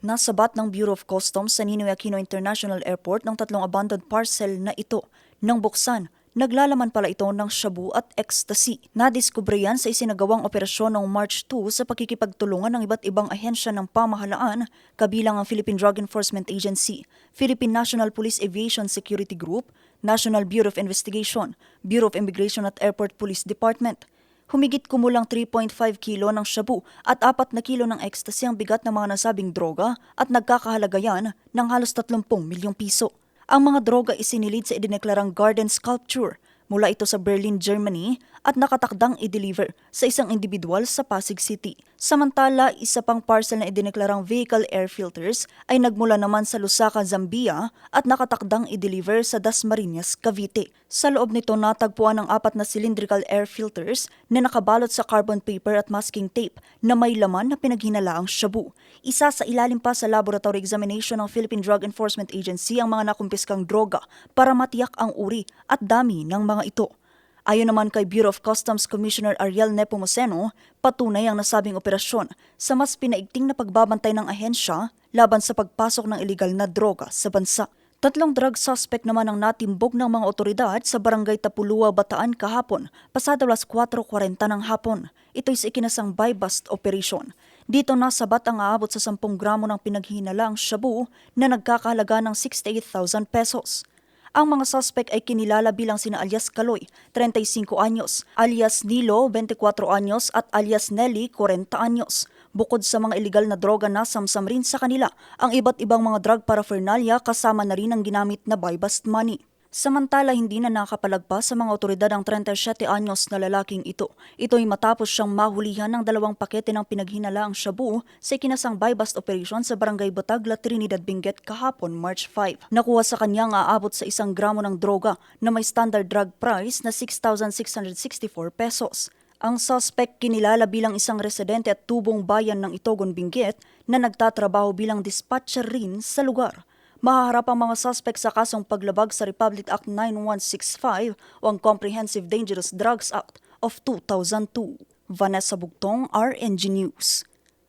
Nasabat ng Bureau of Customs sa Ninoy Aquino International Airport ng 3 abandoned parcel na ito. Nang buksan, naglalaman pala ito ng shabu at ecstasy. Nadiskubre yan sa isinagawang operasyon noong March 2 sa pakikipagtulungan ng iba't ibang ahensya ng pamahalaan, kabilang ang Philippine Drug Enforcement Agency, Philippine National Police Aviation Security Group, National Bureau of Investigation, Bureau of Immigration at Airport Police Department. Humigit kumulang 3.5 kilo ng shabu at 4 na kilo ng ecstasy ang bigat ng mga nasabing droga at nagkakahalaga yan ng halos 30 milyong piso. Ang mga droga isinilid sa idineklarang garden sculpture mula ito sa Berlin, Germany at nakatakdang i-deliver sa isang individual sa Pasig City. Samantala, isa pang parcel na idineklarang vehicle air filters ay nagmula naman sa Lusaka, Zambia at nakatakdang i-deliver sa Dasmariñas, Cavite. Sa loob nito natagpuan ang 4 na cylindrical air filters na nakabalot sa carbon paper at masking tape na may laman na pinaghinalaang shabu. Isa sa ilalim pa sa laboratory examination ng Philippine Drug Enforcement Agency ang mga nakumpiskang droga para matiyak ang uri at dami ng mga ito. Ayon naman kay Bureau of Customs Commissioner Ariel Nepomuceno, patunay ang nasabing operasyon sa mas pinaigting na pagbabantay ng ahensya laban sa pagpasok ng iligal na droga sa bansa. 3 drug suspect naman ang natimbog ng mga otoridad sa Barangay Tapulua, Bataan kahapon, pasado alas 4:40 ng hapon. Ito'y sa ikinasang buy-bust operation. Dito nasabat ang aabot sa 10 gramo ng pinaghinalaang shabu na nagkakahalaga ng 68,000 pesos. Ang mga suspect ay kinilala bilang sina alias Kaloy, 35 anyos, alias Nilo, 24 anyos at alias Nelly, 40 anyos. Bukod sa mga iligal na droga na samsam rin sa kanila, ang iba't ibang mga drug paraphernalia kasama na rin ang ginamit na buy-bust money. Samantala, hindi na nakapalagpas sa mga otoridad ang 37 anyos na lalaking ito. Ito'y matapos siyang mahulihan ng 2 pakete ng pinaghinalaang shabu sa ikinasang buy-bust operation sa Barangay Batagla, Trinidad, Benguet kahapon, March 5. Nakuha sa kanya ang aabot sa 1 gramo ng droga na may standard drug price na 6,664 pesos. Ang suspect kinilala bilang isang residente at tubong bayan ng Itogon, Benguet na nagtatrabaho bilang dispatcher rin sa lugar. Mahaharap ang mga suspect sa kasong paglabag sa Republic Act 9165 o ang Comprehensive Dangerous Drugs Act of 2002. Vanessa Bugtong, RNG News.